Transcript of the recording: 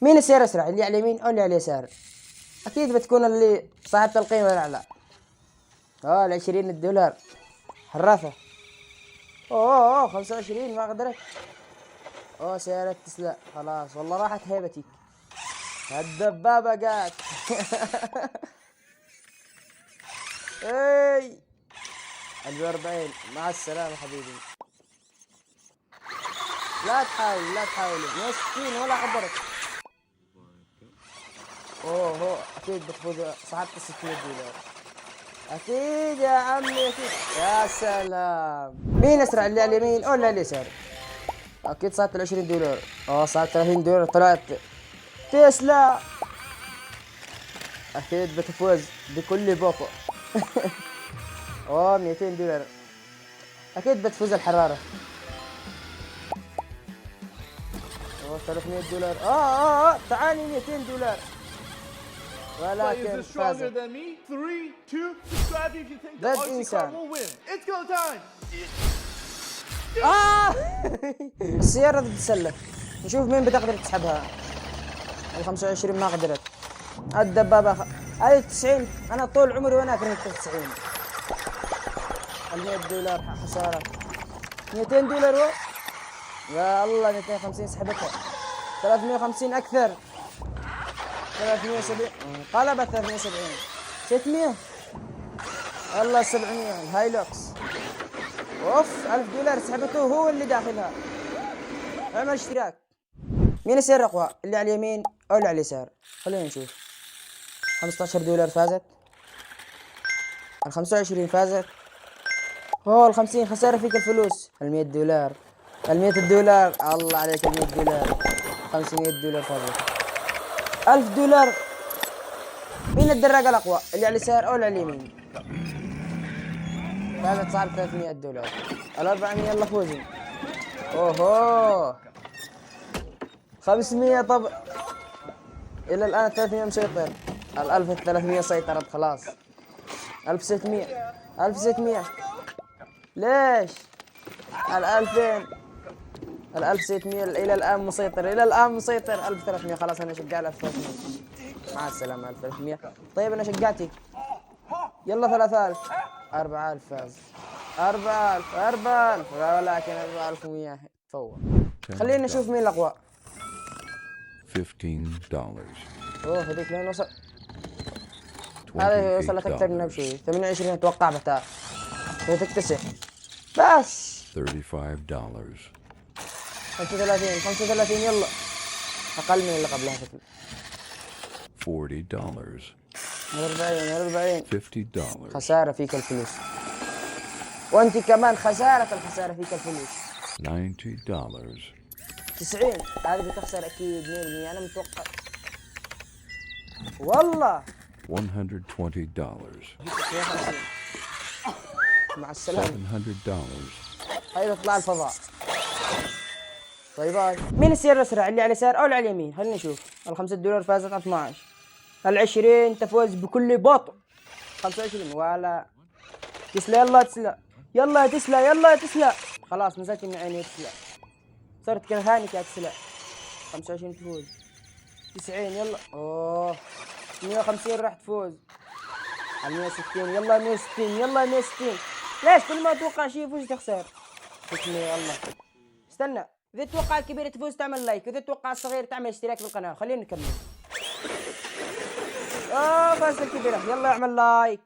مين يصير اسرع، اللي على اليمين او اللي على اليسار؟ اكيد بتكون اللي صاحبة القيمة الاعلى. $20 حرافة. اوه 25 ما قدرت. سيارة تسلا خلاص والله راحت هيبتي. الدبابة جات. اي 40 مع السلامة حبيبي. لا تحاول 160 ولا قدرت. اكيد بتفوز صاحبة $600. اكيد يا عمي اكيد. يا سلام. مين اسرع، اللي على اليمين او اللي على اليسار؟ اكيد صارت $20. صارت $30 طلعت تسلا. اكيد بتفوز بكل بطء. $200. اكيد بتفوز الحرارة. $300. تعالي $200 ولكن فازت ضد انسان. السيارة تتسلف، نشوف مين بتقدر تسحبها. 25 ما قدرت. الدبابة هاي 90. انا طول عمري وانا اكره 90. $100 خسارة. $200 يا الله. 250 سحبتها. 350 اكثر. 370 قلبت. 370 600 والله 700. الهايلوكس $1000 سحبته هو اللي داخلها. اعمل اشتراك. مين يصير اقوى، اللي على اليمين او اللي على اليسار؟ خلينا نشوف. $15 فازت. 25 فازت. ال50 خسارة فيك الفلوس. $100. $100 الله عليك. $100. $500 فازت. $1000. مين الدراجة الأقوى، اللي على اليسار أو اللي على اليمين؟ فازت صعب $300. 400 يلا فوزي. 500. طب إلى الآن 300 مسيطر. 1300 سيطرت خلاص. 1600. 1600 ليش؟ 2000. 1600 إلى الآن مسيطر. 1300 خلاص. أنا شقال 1300. مع السلامة. 1300. طيب أنا شقاتي يلا 3000. 4000 فاز. 4000 ولكن 4100 فوق. خلينا نشوف مين الأقوى. $15. هذيك لين وصل. هذه وصلت أكثر منها بشوي. 28 أتوقع بتاع وتكتسح بس. $35. 35 يلا. أقل من اللي قبلها كتير. $40. 40. $50. خسارة فيك الفلوس. وأنت كمان الخسارة فيك الفلوس. $90. 90. هذه بتخسر أكيد 100%. أنا متوقع والله. $120. مع السلامة. $700. هاي تطلع الفضاء. باي. مين يصير أسرع، اللي على اليسار أو اللي على اليمين؟ خلينا نشوف. $5 فازت 12. 20 تفوز بكل بطء. 25 ولا تسلا. يلا يا تسلا. خلاص نزلت من عيني تسلا. صرت كرهانك يا تسلا. 25 تفوز. 90 يلا. 150 راح تفوز. 160 يلا. 160 ليش كل ما اتوقع شيء يفوز تخسر. 600 يلا. استنى، اذا تتوقع الكبير تفوز تعمل لايك، واذا تتوقع الصغير تعمل اشتراك بالقناه. خلينا نكمل. فاز الكبير يلا اعمل لايك.